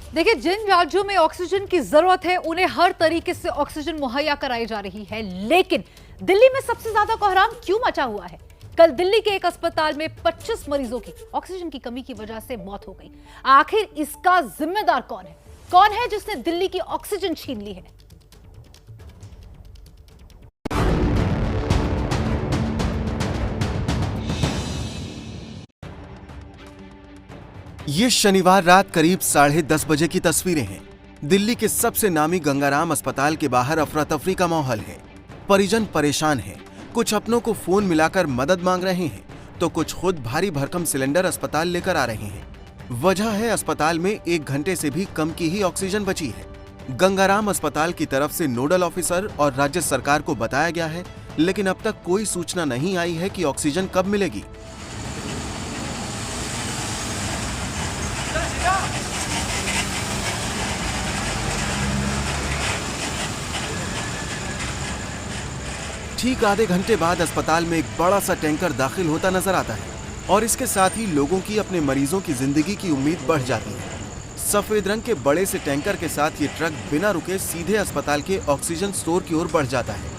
देखिए, जिन राज्यों में ऑक्सीजन की जरूरत है उन्हें हर तरीके से ऑक्सीजन मुहैया कराई जा रही है, लेकिन दिल्ली में सबसे ज्यादा कोहराम क्यों मचा हुआ है? कल दिल्ली के एक अस्पताल में 25 मरीजों की ऑक्सीजन की कमी की वजह से मौत हो गई। आखिर इसका जिम्मेदार कौन है? कौन है जिसने दिल्ली की ऑक्सीजन छीन ली है? ये शनिवार रात करीब 10:30 बजे की तस्वीरें हैं। दिल्ली के सबसे नामी गंगाराम अस्पताल के बाहर अफरा तफरी का माहौल है। परिजन परेशान हैं, कुछ अपनों को फोन मिलाकर मदद मांग रहे हैं, तो कुछ खुद भारी भरकम सिलेंडर अस्पताल लेकर आ रहे हैं। वजह है अस्पताल में 1 घंटे से भी कम की ही ऑक्सीजन बची है। गंगाराम अस्पताल की तरफ से नोडल ऑफिसर और राज्य सरकार को बताया गया है, लेकिन अब तक कोई सूचना नहीं आई है कि ऑक्सीजन कब मिलेगी। ठीक आधे घंटे बाद अस्पताल में एक बड़ा सा टैंकर दाखिल होता नजर आता है और इसके साथ ही लोगों की अपने मरीजों की जिंदगी की उम्मीद बढ़ जाती है। सफेद रंग के बड़े से टैंकर के साथ ये ट्रक बिना रुके सीधे अस्पताल के ऑक्सीजन स्टोर की ओर बढ़ जाता है।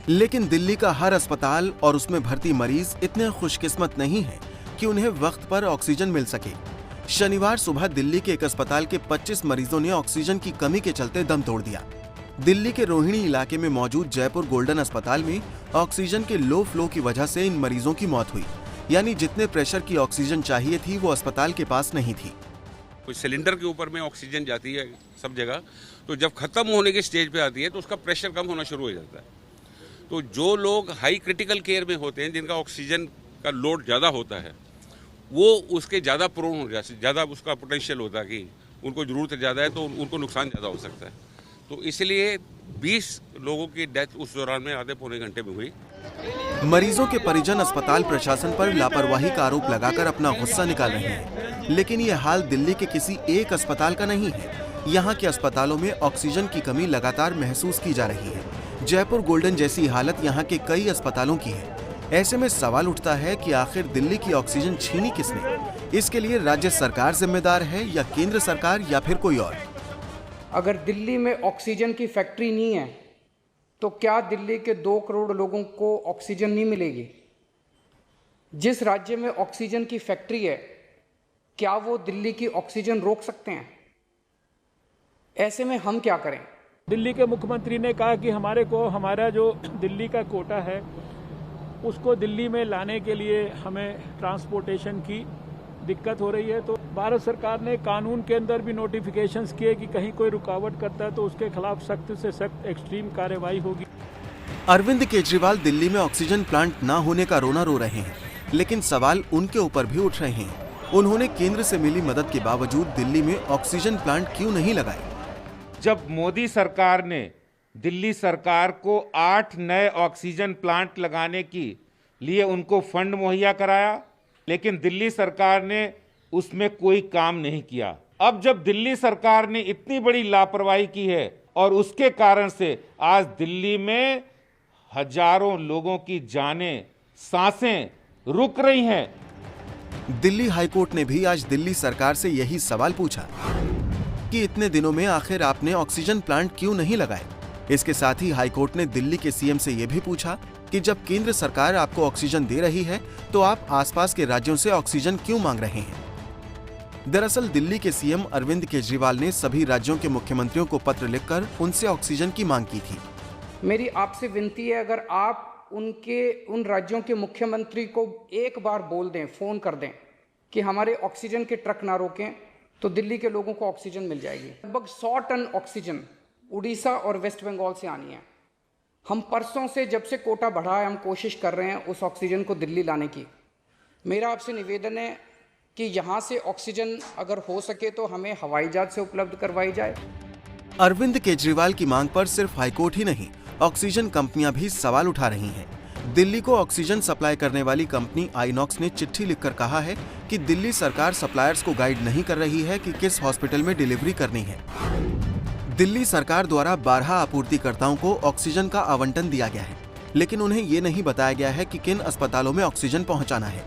लेकिन दिल्ली का हर अस्पताल और उसमें भर्ती मरीज इतने खुशकिस्मत नहीं है कि उन्हें वक्त पर ऑक्सीजन मिल सके। शनिवार सुबह दिल्ली के एक अस्पताल के 25 मरीजों ने ऑक्सीजन की कमी के चलते दम तोड़ दिया। दिल्ली के रोहिणी इलाके में मौजूद जयपुर गोल्डन अस्पताल में ऑक्सीजन के लो फ्लो की वजह से इन मरीजों की मौत हुई। यानी जितने प्रेशर की ऑक्सीजन चाहिए थी वो अस्पताल के पास नहीं थी। कुछ सिलेंडर के ऊपर में ऑक्सीजन जाती है सब जगह, तो जब खत्म होने के स्टेज पे आती है तो उसका प्रेशर कम होना शुरू हो जाता है। तो जो लोग हाई क्रिटिकल केयर में होते हैं, जिनका ऑक्सीजन का लोड ज़्यादा होता है, वो उसके ज़्यादा प्रोन हो जाते, ज़्यादा उसका पोटेंशियल होता है कि उनको ज़रूरत ज़्यादा है तो उनको नुकसान ज़्यादा हो सकता है। तो इसलिए 20 लोगों की डेथ उस दौरान में आधे पौने घंटे में हुई। मरीजों के परिजन अस्पताल प्रशासन पर लापरवाही का आरोप लगाकर अपना गुस्सा निकाल रहे हैं, लेकिन ये हाल दिल्ली के किसी एक अस्पताल का नहीं है। यहाँ के अस्पतालों में ऑक्सीजन की कमी लगातार महसूस की जा रही है। जयपुर गोल्डन जैसी हालत यहाँ के कई अस्पतालों की है। ऐसे में सवाल उठता है कि आखिर दिल्ली की ऑक्सीजन छीनी किसने? इसके लिए राज्य सरकार जिम्मेदार है या केंद्र सरकार या फिर कोई और? अगर दिल्ली में ऑक्सीजन की फैक्ट्री नहीं है तो क्या दिल्ली के 2 करोड़ लोगों को ऑक्सीजन नहीं मिलेगी? जिस राज्य में ऑक्सीजन की फैक्ट्री है, क्या वो दिल्ली की ऑक्सीजन रोक सकते हैं? ऐसे में हम क्या करें? दिल्ली के मुख्यमंत्री ने कहा कि हमारा जो दिल्ली का कोटा है उसको दिल्ली में लाने के लिए हमें ट्रांसपोर्टेशन की दिक्कत हो रही है। तो भारत सरकार ने कानून के अंदर भी नोटिफिकेशंस किए कि कहीं कोई रुकावट करता है तो उसके खिलाफ सख्त से सख्त एक्सट्रीम कार्रवाई होगी। अरविंद केजरीवाल दिल्ली में ऑक्सीजन प्लांट न होने का रोना रो रहे हैं, लेकिन सवाल उनके ऊपर भी उठ रहे हैं। उन्होंने केंद्र से मिली मदद के बावजूद दिल्ली में ऑक्सीजन प्लांट क्यों नहीं लगाए? जब मोदी सरकार ने दिल्ली सरकार को 8 नए ऑक्सीजन प्लांट लगाने की लिए उनको फंड मुहैया कराया, लेकिन दिल्ली सरकार ने उसमें कोई काम नहीं किया। अब जब दिल्ली सरकार ने इतनी बड़ी लापरवाही की है और उसके कारण से आज दिल्ली में हजारों लोगों की जानें, सांसें रुक रही हैं। दिल्ली हाईकोर्ट ने भी आज दिल्ली सरकार से यही सवाल पूछा कि इतने दिनों में आखिर आपने ऑक्सीजन प्लांट क्यों नहीं लगाए। इसके साथ ही हाईकोर्ट ने दिल्ली के सीएम से यह भी पूछा कि जब केंद्र सरकार आपको ऑक्सीजन दे रही है तो आप आसपास के राज्यों से ऑक्सीजन क्यों मांग रहे हैं। दरअसल दिल्ली के सीएम अरविंद केजरीवाल ने सभी राज्यों के मुख्यमंत्रियों को पत्र लिखकर उनसे ऑक्सीजन की मांग की थी। मेरी आपसे विनती है, अगर आप उन राज्यों के मुख्यमंत्री को एक बार बोल दें, फोन कर दें कि हमारे ऑक्सीजन के ट्रक ना रोकें, तो दिल्ली के लोगों को ऑक्सीजन मिल जाएगी। लगभग 100 टन ऑक्सीजन उड़ीसा और वेस्ट बंगाल से आनी है। हम परसों से, जब से कोटा बढ़ा है, हम कोशिश कर रहे हैं उस ऑक्सीजन को दिल्ली लाने की। मेरा आपसे निवेदन है कि यहाँ से ऑक्सीजन अगर हो सके तो हमें हवाई जहाज से उपलब्ध करवाई जाए। अरविंद केजरीवाल की मांग पर सिर्फ हाईकोर्ट ही नहीं, ऑक्सीजन कंपनियां भी सवाल उठा रही हैं। दिल्ली को ऑक्सीजन सप्लाई करने वाली कंपनी आइनॉक्स ने चिट्ठी लिखकर कहा है कि दिल्ली सरकार सप्लायर्स को गाइड नहीं कर रही है कि किस हॉस्पिटल में डिलीवरी करनी है। दिल्ली सरकार द्वारा 12 आपूर्तिकर्ताओं को ऑक्सीजन का आवंटन दिया गया है, लेकिन उन्हें ये नहीं बताया गया है कि किन अस्पतालों में ऑक्सीजन पहुंचाना है।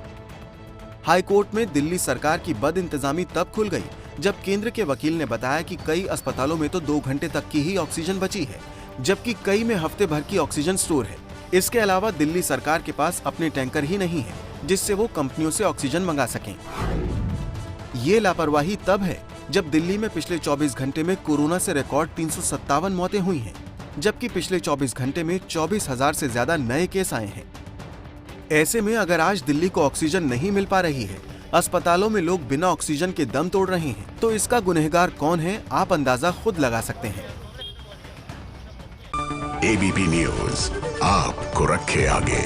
हाईकोर्ट में दिल्ली सरकार की बदइंतजामी तब खुल गई जब केंद्र के वकील ने बताया कि कई अस्पतालों में तो 2 घंटे तक की ही ऑक्सीजन बची है, जबकि कई में हफ्ते भर की ऑक्सीजन स्टोर है। इसके अलावा दिल्ली सरकार के पास अपने टैंकर ही नहीं है जिससे वो कंपनियों से ऑक्सीजन मंगा सकें। ये लापरवाही तब है जब दिल्ली में पिछले 24 घंटे में कोरोना से रिकॉर्ड 357 मौतें हुई हैं, जबकि पिछले 24 घंटे में 24,000 से ज्यादा नए केस आए हैं। ऐसे में अगर आज दिल्ली को ऑक्सीजन नहीं मिल पा रही है, अस्पतालों में लोग बिना ऑक्सीजन के दम तोड़ रहे हैं, तो इसका गुनहगार कौन है आप अंदाजा खुद लगा सकते हैं। एबीपी न्यूज आपको रखे आगे।